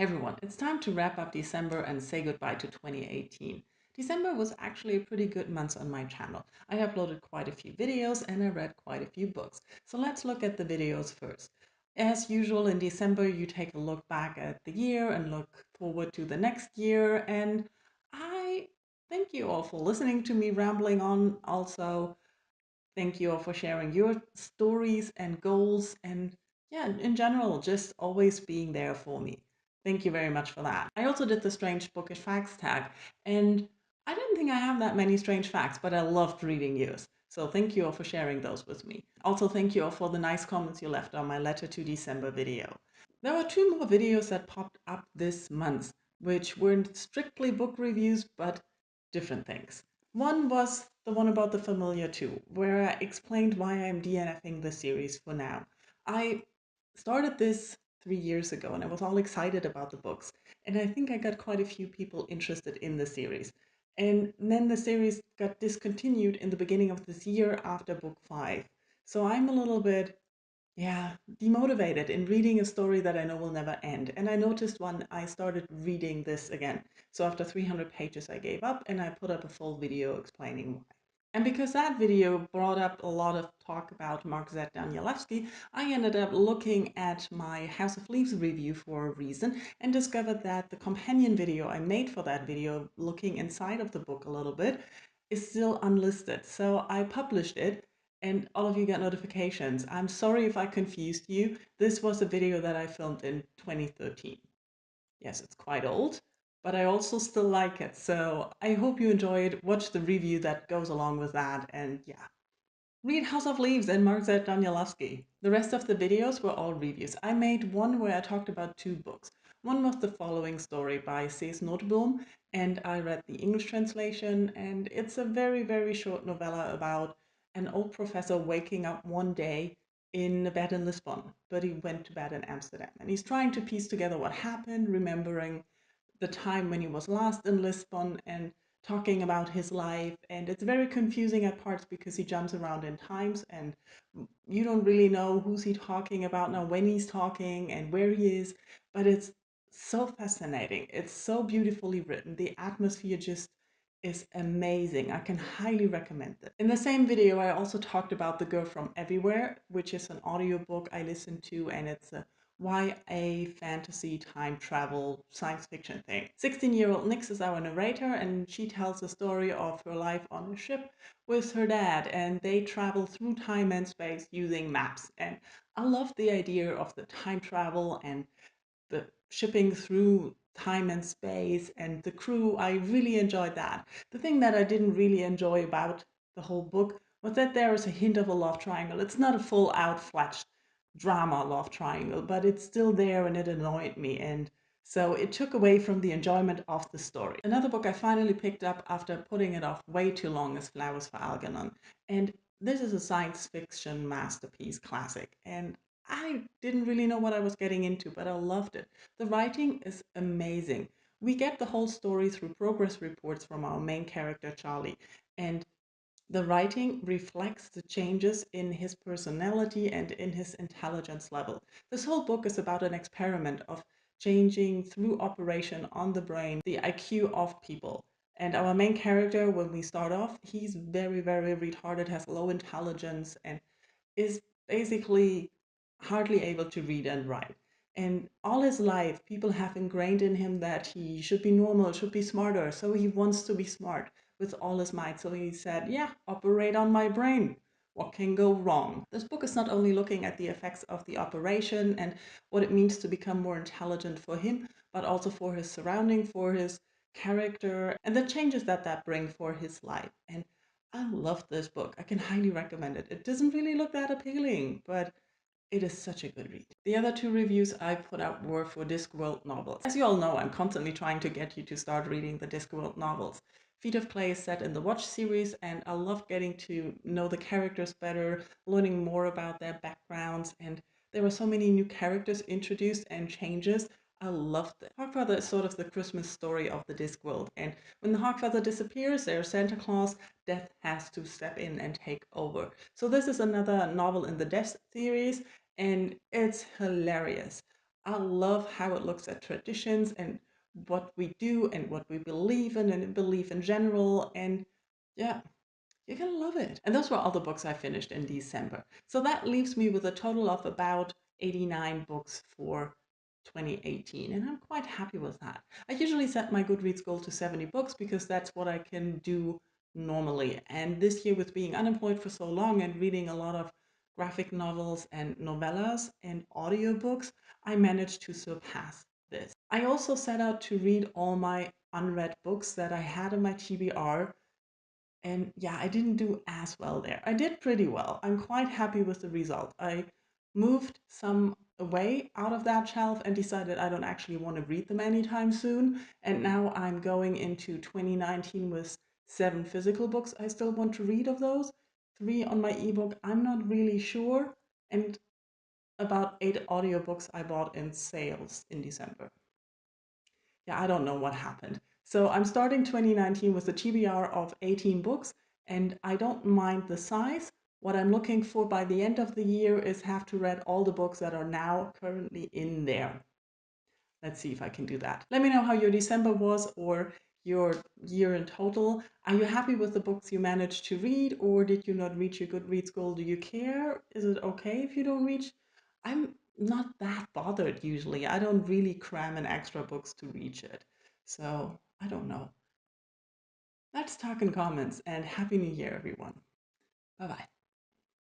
Hey everyone, it's time to wrap up December and say goodbye to 2018. December was actually a pretty good month on my channel. I uploaded quite a few videos and I read quite a few books. So let's look at the videos first. As usual, in December, you take a look back at the year and look forward to the next year. And I thank you all for listening to me rambling on. Also, thank you all for sharing your stories and goals and, yeah, in general, just always being there for me. Thank you very much for that. I also did the strange bookish facts tag, and I don't think I have that many strange facts, but I loved reading yours. So thank you all for sharing those with me. Also, thank you all for the nice comments you left on my letter to December video. There were two more videos that popped up this month, which weren't strictly book reviews, but different things. One was the one about the Familiar 2, where I explained why I'm DNFing the series for now. I started this 3 years ago and I was all excited about the books, and I think I got quite a few people interested in the series. And then the series got discontinued in the beginning of this year after book 5. So I'm a little bit, yeah, demotivated in reading a story that I know will never end. And I noticed when I started reading this again. So after 300 pages, I gave up and I put up a full video explaining why. And because that video brought up a lot of talk about Mark Z. Danielewski, I ended up looking at my House of Leaves review for a reason and discovered that the companion video I made for that video, looking inside of the book a little bit, is still unlisted. So I published it and all of you got notifications. I'm sorry if I confused you. This was a video that I filmed in 2013. Yes, it's quite old, but I also still like it. So I hope you enjoyed. Watch the review that goes along with that. And yeah, read House of Leaves and Mark Z. Danielewski. The rest of the videos were all reviews. I made one where I talked about two books. One was The Following Story by Cees Notenboom, and I read the English translation, and it's a very, very short novella about an old professor waking up one day in a bed in Lisbon, but he went to bed in Amsterdam, and he's trying to piece together what happened, remembering the time when he was last in Lisbon and talking about his life. And it's very confusing at parts because he jumps around in times and you don't really know who's he talking about now, when he's talking and where he is. But it's so fascinating. It's so beautifully written. The atmosphere just is amazing. I can highly recommend it. In the same video, I also talked about The Girl from Everywhere, which is an audiobook I listened to, and it's a YA fantasy time travel science fiction thing. 16-year-old Nix is our narrator, and she tells the story of her life on a ship with her dad, and they travel through time and space using maps. And I love the idea of the time travel and the shipping through time and space and the crew. I really enjoyed that. The thing that I didn't really enjoy about the whole book was that there is a hint of a love triangle. It's not a full out fledged drama love triangle, but it's still there and it annoyed me. And so it took away from the enjoyment of the story. Another book I finally picked up after putting it off way too long is Flowers for Algernon. And this is a science fiction masterpiece classic. And I didn't really know what I was getting into, but I loved it. The writing is amazing. We get the whole story through progress reports from our main character, Charlie. And the writing reflects the changes in his personality and in his intelligence level. This whole book is about an experiment of changing through operation on the brain the IQ of people. And our main character, when we start off, he's very, very retarded, has low intelligence, and is basically hardly able to read and write. And all his life, people have ingrained in him that he should be normal, should be smarter. So he wants to be smart with all his might. So he said, yeah, operate on my brain. What can go wrong? This book is not only looking at the effects of the operation and what it means to become more intelligent for him, but also for his surrounding, for his character, and the changes that that bring for his life. And I love this book. I can highly recommend it. It doesn't really look that appealing, but it is such a good read. The other two reviews I put out were for Discworld novels. As you all know, I'm constantly trying to get you to start reading the Discworld novels. Feet of Clay is set in the Watch series, and I love getting to know the characters better, learning more about their backgrounds, and there were so many new characters introduced and changes. I loved it. Hogfather is sort of the Christmas story of the Discworld, and when the Hogfather disappears, there's Santa Claus, Death has to step in and take over. So this is another novel in the Death series, and it's hilarious. I love how it looks at traditions and what we do and what we believe in and believe in general. And yeah, you're gonna love it. And those were all the books I finished in December. So that leaves me with a total of about 89 books for 2018, and I'm quite happy with that. I usually set my Goodreads goal to 70 books because that's what I can do normally. And this year, with being unemployed for so long and reading a lot of graphic novels and novellas and audiobooks, I managed to surpass this. I also set out to read all my unread books that I had in my TBR, and yeah, I didn't do as well there. I did pretty well. I'm quite happy with the result. I moved some away out of that shelf and decided I don't actually want to read them anytime soon. And now I'm going into 2019 with 7 physical books I still want to read of those. 3 on my ebook, I'm not really sure. And about 8 audiobooks I bought in sales in December. Yeah, I don't know what happened. So I'm starting 2019 with a TBR of 18 books, and I don't mind the size. What I'm looking for by the end of the year is have to read all the books that are now currently in there. Let's see if I can do that. Let me know how your December was or your year in total. Are you happy with the books you managed to read, or did you not reach your Goodreads goal? Do you care? Is it okay if you don't reach? I'm not that bothered usually. I don't really cram in extra books to reach it. So I don't know. Let's talk in comments, and Happy New Year, everyone. Bye bye.